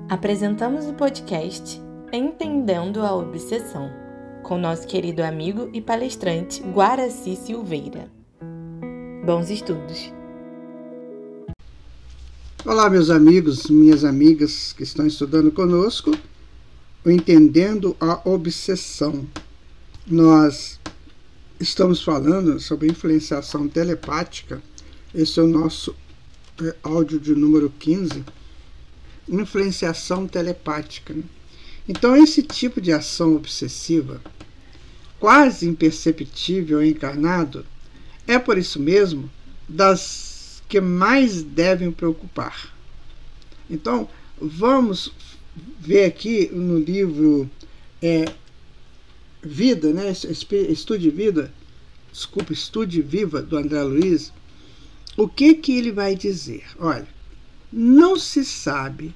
Apresentamos o podcast Entendendo a Obsessão, com nosso querido amigo e palestrante Guaraci Silveira. Bons estudos! Olá, meus amigos, minhas amigas que estão estudando conosco, o Entendendo a Obsessão. Nós estamos falando sobre influenciação telepática. Esse é o nosso áudio de número 15. Influenciação telepática. Então, esse tipo de ação obsessiva, quase imperceptível em encarnado, é por isso mesmo das que mais devem preocupar. Então, vamos ver aqui no livro Vida, né? Estude Viva, do André Luiz, o que ele vai dizer? Olha, não se sabe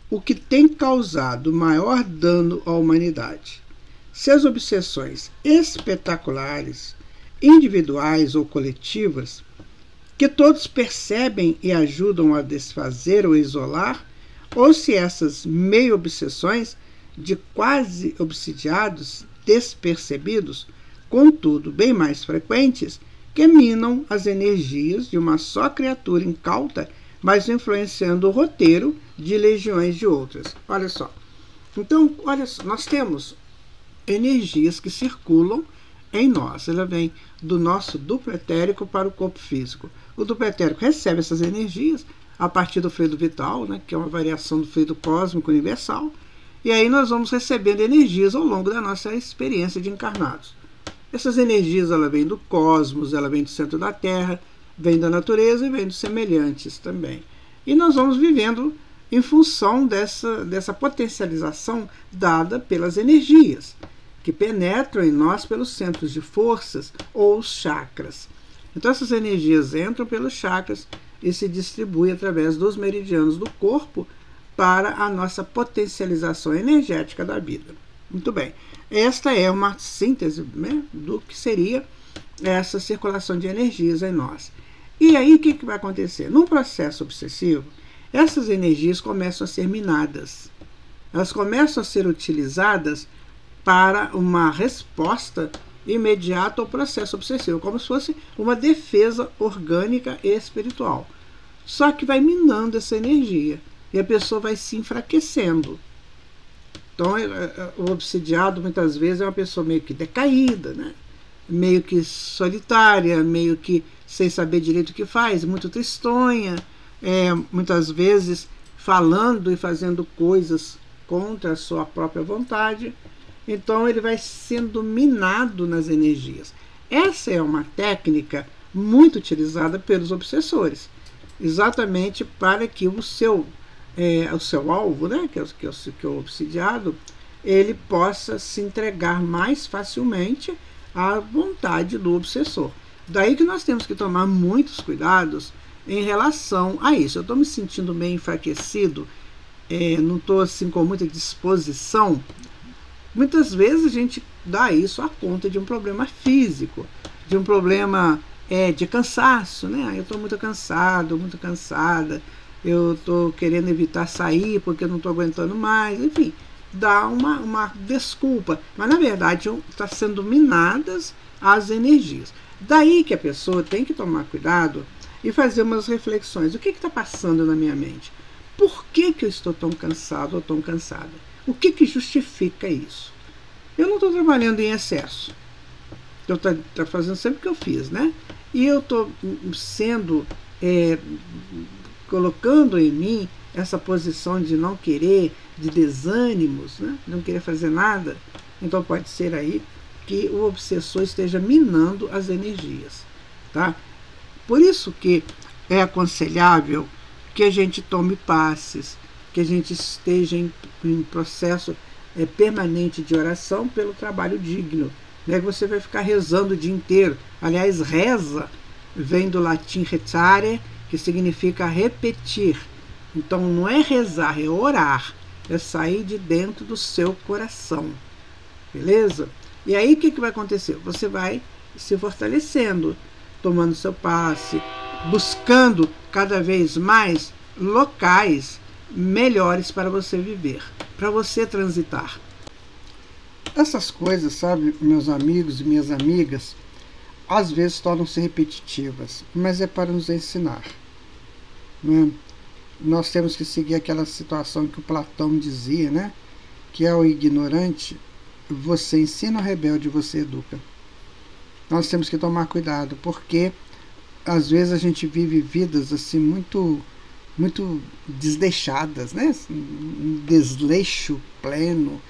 o que tem causado maior dano à humanidade. Se as obsessões espetaculares, individuais ou coletivas, que todos percebem e ajudam a desfazer ou isolar, ou se essas meio-obsessões de quase obsidiados, despercebidos, contudo bem mais frequentes, que minam as energias de uma só criatura incauta, mas influenciando o roteiro de legiões de outras. Olha só. Então, olha só, nós temos energias que circulam em nós. Ela vem do nosso duplo etérico para o corpo físico. O duplo etérico recebe essas energias a partir do fluido vital, né, que é uma variação do fluido cósmico universal, e aí nós vamos recebendo energias ao longo da nossa experiência de encarnados. Essas energias, ela vem do cosmos, ela vem do centro da Terra, vem da natureza e vem dos semelhantes também. E nós vamos vivendo em função dessa potencialização dada pelas energias, que penetram em nós pelos centros de forças ou os chakras. Então essas energias entram pelos chakras e se distribuem através dos meridianos do corpo para a nossa potencialização energética da vida. Muito bem. Esta é uma síntese, né, do que seria essa circulação de energias em nós. E aí o que vai acontecer? Num processo obsessivo, essas energias começam a ser minadas. Elas começam a ser utilizadas para uma resposta imediata ao processo obsessivo, como se fosse uma defesa orgânica e espiritual. Só que vai minando essa energia e a pessoa vai se enfraquecendo. Então, o obsidiado muitas vezes é uma pessoa meio que decaída, né? Meio que solitária, meio que sem saber direito o que faz, muito tristonha, muitas vezes falando e fazendo coisas contra a sua própria vontade. Então ele vai sendo minado nas energias. Essa é uma técnica muito utilizada pelos obsessores, exatamente para que o seu alvo, né, que é o obsidiado, ele possa se entregar mais facilmente à vontade do obsessor. Daí que nós temos que tomar muitos cuidados em relação a isso. Eu estou me sentindo meio enfraquecido, não estou assim com muita disposição. Muitas vezes a gente dá isso à conta de um problema físico, de um problema de cansaço, né? Eu estou muito cansado, muito cansada, eu estou querendo evitar sair porque eu não estou aguentando mais, enfim, dá uma desculpa. Mas na verdade está sendo minadas as energias. Daí que a pessoa tem que tomar cuidado e fazer umas reflexões. O que está passando na minha mente? Por que eu estou tão cansado ou tão cansada? O que justifica isso? Eu não estou trabalhando em excesso. Eu estou fazendo sempre o que eu fiz, né? E eu estou colocando em mim essa posição de não querer, de desânimos, né? Não querer fazer nada. Então pode ser aí que o obsessor esteja minando as energias, tá? Por isso que é aconselhável que a gente tome passes, que a gente esteja em processo permanente de oração pelo trabalho digno, né? Que você vai ficar rezando o dia inteiro. Aliás, reza vem do latim rezare, que significa repetir. Então não é rezar, é orar, é sair de dentro do seu coração, beleza? E aí o que vai acontecer? Você vai se fortalecendo, tomando seu passe, buscando cada vez mais locais melhores para você viver, para você transitar. Essas coisas, sabe, meus amigos e minhas amigas, às vezes tornam-se repetitivas, mas é para nos ensinar, né? Nós temos que seguir aquela situação que o Platão dizia, né? Que é o ignorante, você ensina, o rebelde você educa. Nós temos que tomar cuidado, porque às vezes a gente vive vidas assim muito desleixadas, né? Um desleixo pleno,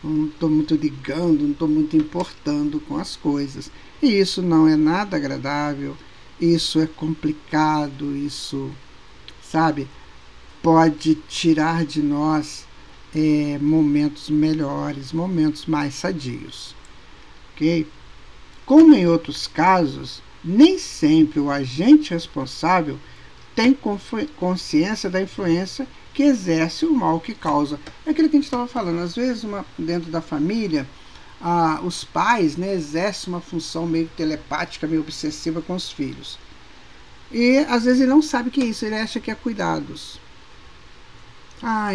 não estou muito ligando, não estou muito importando com as coisas. E isso não é nada agradável, isso é complicado, isso, sabe, pode tirar de nós momentos melhores, momentos mais sadios. Ok? Como em outros casos, nem sempre o agente responsável tem consciência da influência que exerce o mal que causa. É aquilo que a gente estava falando. Às vezes, dentro da família, os pais, né, exercem uma função meio telepática, meio obsessiva com os filhos. E às vezes ele não sabe o que é isso, ele acha que é cuidados.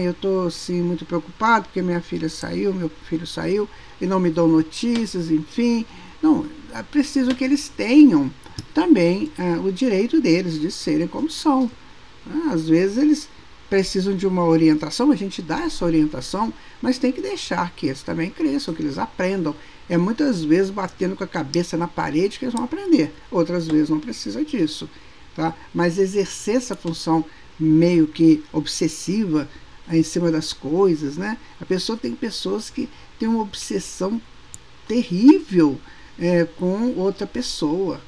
Eu estou assim, muito preocupado porque minha filha saiu, meu filho saiu, e não me dão notícias, enfim. Não, é preciso que eles tenham também o direito deles de serem como são. Às vezes eles precisam de uma orientação, a gente dá essa orientação, mas tem que deixar que eles também cresçam, que eles aprendam. É muitas vezes batendo com a cabeça na parede que eles vão aprender, outras vezes não precisa disso, tá? Mas exercer essa função meio que obsessiva em cima das coisas, né? Tem pessoas que têm uma obsessão terrível com outra pessoa.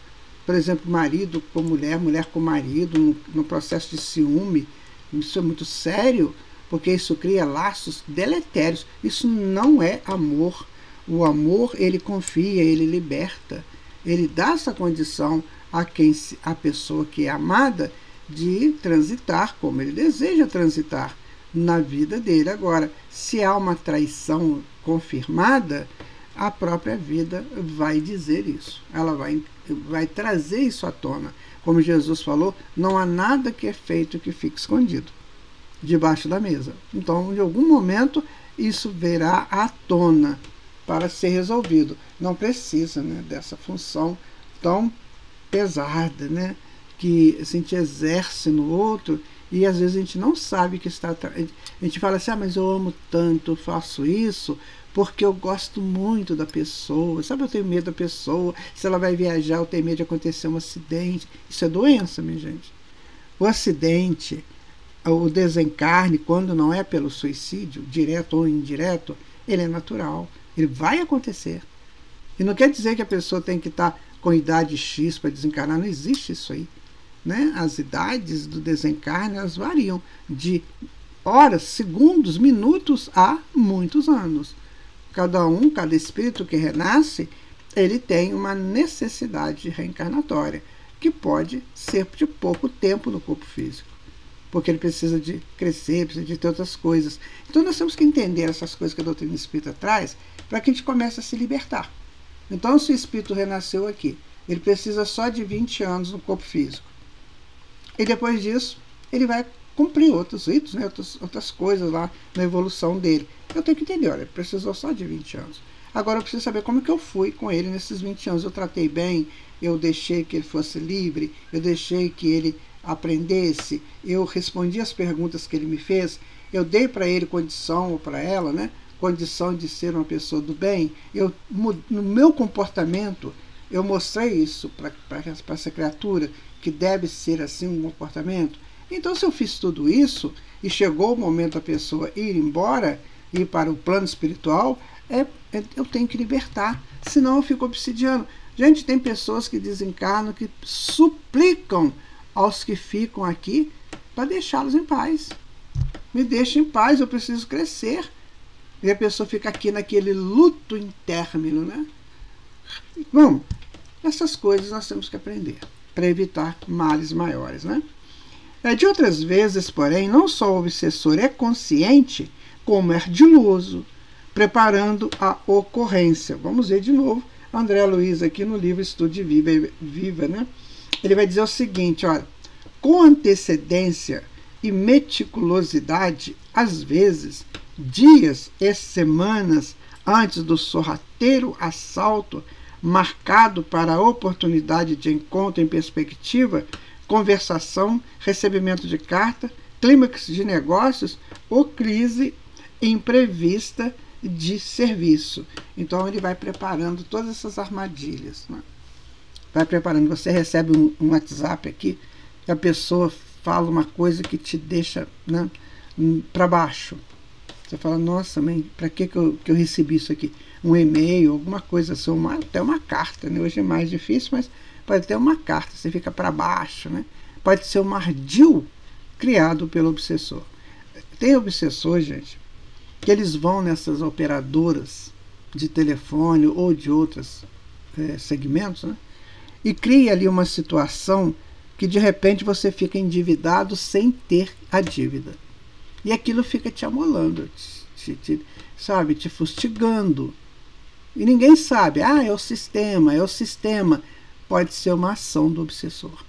Por exemplo, marido com mulher, mulher com marido, no processo de ciúme. Isso é muito sério, porque isso cria laços deletérios. Isso não é amor. O amor, ele confia, ele liberta. Ele dá essa condição a pessoa que é amada de transitar como ele deseja transitar na vida dele. Agora, se há uma traição confirmada, a própria vida vai dizer isso. Ela vai trazer isso à tona. Como Jesus falou, não há nada que é feito que fique escondido debaixo da mesa. Então, de algum momento, isso virá à tona para ser resolvido. Não precisa, né, dessa função tão pesada, né, que a gente exerce no outro e às vezes a gente não sabe que está... A gente fala assim, mas eu amo tanto, eu faço isso porque eu gosto muito da pessoa, sabe, eu tenho medo da pessoa, se ela vai viajar eu tenho medo de acontecer um acidente. Isso é doença, minha gente. O acidente, o desencarne, quando não é pelo suicídio, direto ou indireto, ele é natural, ele vai acontecer. E não quer dizer que a pessoa tem que estar com idade X para desencarnar, não existe isso aí, né? As idades do desencarne, elas variam de horas, segundos, minutos a muitos anos. Cada espírito que renasce, ele tem uma necessidade reencarnatória, que pode ser de pouco tempo no corpo físico, porque ele precisa de crescer, precisa de ter outras coisas. Então nós temos que entender essas coisas que a doutrina espírita traz, para que a gente comece a se libertar. Então, se o espírito renasceu aqui, ele precisa só de 20 anos no corpo físico. E depois disso, ele vai cumprir outros ritos, né, outras coisas lá na evolução dele. Eu tenho que entender, olha, ele precisou só de 20 anos. Agora eu preciso saber como que eu fui com ele nesses 20 anos. Eu tratei bem, eu deixei que ele fosse livre, eu deixei que ele aprendesse, eu respondi as perguntas que ele me fez, eu dei para ele condição, ou para ela, né, condição de ser uma pessoa do bem. No meu comportamento, eu mostrei isso para essa criatura, que deve ser assim um comportamento. Então, se eu fiz tudo isso, e chegou o momento da pessoa ir embora, ir para o plano espiritual, eu tenho que libertar, senão eu fico obsidiando. Gente, tem pessoas que desencarnam, que suplicam aos que ficam aqui para deixá-los em paz. Me deixa em paz, eu preciso crescer. E a pessoa fica aqui naquele luto intérmino, né? Bom, essas coisas nós temos que aprender para evitar males maiores, né? De outras vezes, porém, não só o obsessor é consciente, como é ardiloso, preparando a ocorrência. Vamos ver de novo André Luiz aqui no livro Estude Viva, né? Ele vai dizer o seguinte, olha, com antecedência e meticulosidade, às vezes, dias e semanas antes do sorrateiro assalto, marcado para a oportunidade de encontro em perspectiva, conversação, recebimento de carta, clímax de negócios ou crise imprevista de serviço. Então ele vai preparando todas essas armadilhas, né? Vai preparando. Você recebe um WhatsApp aqui, que a pessoa fala uma coisa que te deixa, né, para baixo. Você fala, nossa, mãe, para que eu recebi isso aqui? Um e-mail, alguma coisa assim, até uma carta, né? Hoje é mais difícil, mas pode ter uma carta, você fica para baixo, né? Pode ser um ardil criado pelo obsessor. Tem obsessores, gente, que eles vão nessas operadoras de telefone ou de outros segmentos, né? E cria ali uma situação que de repente você fica endividado sem ter a dívida. E aquilo fica te amolando, sabe, te fustigando. E ninguém sabe, é o sistema, é o sistema. Pode ser uma ação do obsessor.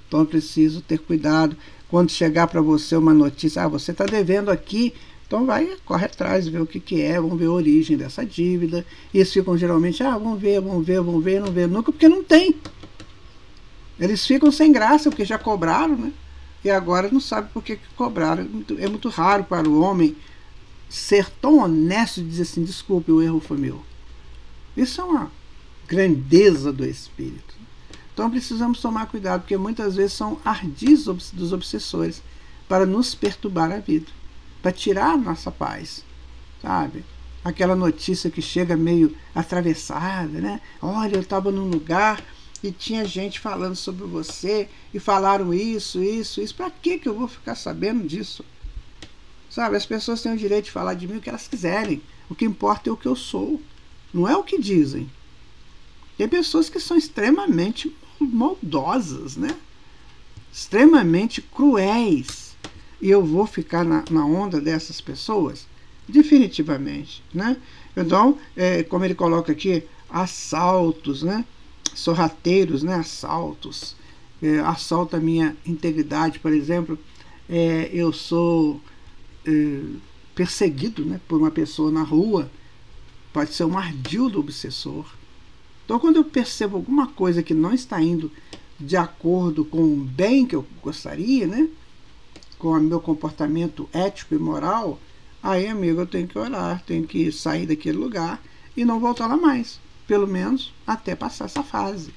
Então é preciso ter cuidado. Quando chegar para você uma notícia, você está devendo aqui, então corre atrás, vê o que é, vamos ver a origem dessa dívida. E eles ficam geralmente, vamos ver, não vê nunca, porque não tem. Eles ficam sem graça, porque já cobraram, né? E agora não sabe por que cobraram. É muito raro para o homem ser tão honesto de dizer assim, desculpe, o erro foi meu. Isso é uma grandeza do espírito. Então precisamos tomar cuidado, porque muitas vezes são ardis dos obsessores para nos perturbar a vida, para tirar a nossa paz, sabe? Aquela notícia que chega meio atravessada, né? Olha, eu estava num lugar e tinha gente falando sobre você e falaram isso. Para que eu vou ficar sabendo disso? Sabe, as pessoas têm o direito de falar de mim o que elas quiserem. O que importa é o que eu sou, não é o que dizem. Tem pessoas que são extremamente maldosas, né? Extremamente cruéis. E eu vou ficar na onda dessas pessoas? Definitivamente, né? Então, como ele coloca aqui, assaltos, né? Sorrateiros, né? Assaltos. Assalta a minha integridade, por exemplo. Eu sou perseguido, né, por uma pessoa na rua. Pode ser um ardil do obsessor. Então, quando eu percebo alguma coisa que não está indo de acordo com o bem que eu gostaria, né, com o meu comportamento ético e moral, aí, amigo, eu tenho que orar, tenho que sair daquele lugar e não voltar lá mais, pelo menos até passar essa fase.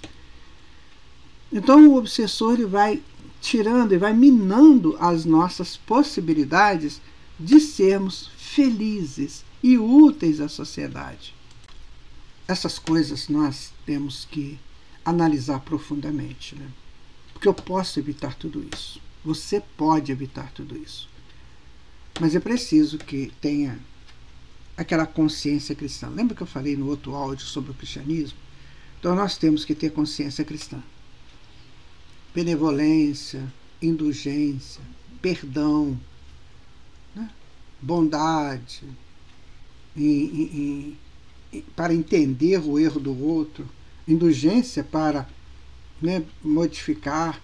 Então, o obsessor ele vai tirando e vai minando as nossas possibilidades de sermos felizes e úteis à sociedade. Essas coisas nós temos que analisar profundamente, né? Porque eu posso evitar tudo isso. Você pode evitar tudo isso. Mas é preciso que tenha aquela consciência cristã. Lembra que eu falei no outro áudio sobre o cristianismo? Então nós temos que ter consciência cristã. Benevolência, indulgência, perdão, né? Bondade, para entender o erro do outro, indulgência para, né, modificar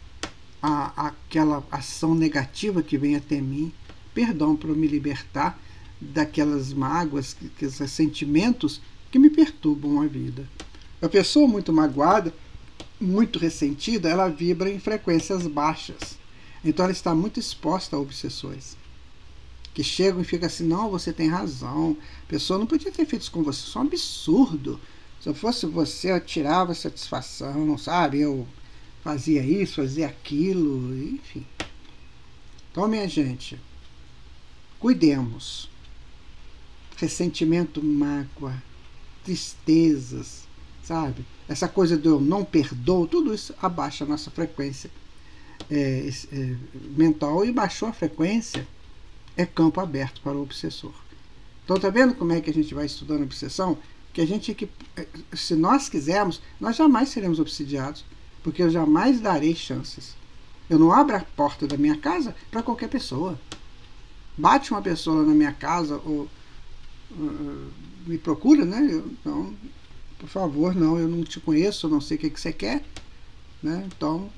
aquela ação negativa que vem até mim, perdão para me libertar daquelas mágoas, aqueles sentimentos que me perturbam a vida. A pessoa muito magoada, muito ressentida, ela vibra em frequências baixas. Então ela está muito exposta a obsessores que chegam e ficam assim, não, você tem razão, a pessoa não podia ter feito isso com você, isso é um absurdo. Se eu fosse você, eu tirava satisfação, sabe? Eu fazia isso, fazia aquilo, enfim. Então, minha gente, cuidemos. Ressentimento, mágoa, tristezas, sabe? Essa coisa do eu não perdoo, tudo isso abaixa a nossa frequência mental, e baixou a frequência, é campo aberto para o obsessor. Então, tá vendo como é que a gente vai estudando a obsessão? Que a gente, se nós quisermos, nós jamais seremos obsidiados, porque eu jamais darei chances. Eu não abro a porta da minha casa para qualquer pessoa. Bate uma pessoa lá na minha casa ou me procura, né? Então, por favor, não, eu não te conheço, eu não sei o que você quer, né? Então,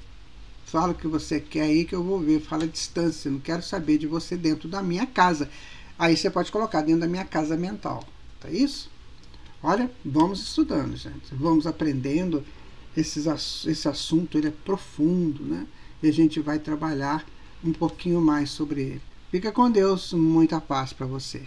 Fala o que você quer aí que eu vou ver. Fala a distância, não quero saber de você dentro da minha casa. Aí você pode colocar dentro da minha casa mental. Tá isso? Olha, vamos estudando, gente. Vamos aprendendo. Esse assunto ele é profundo, né? E a gente vai trabalhar um pouquinho mais sobre ele. Fica com Deus, muita paz para você.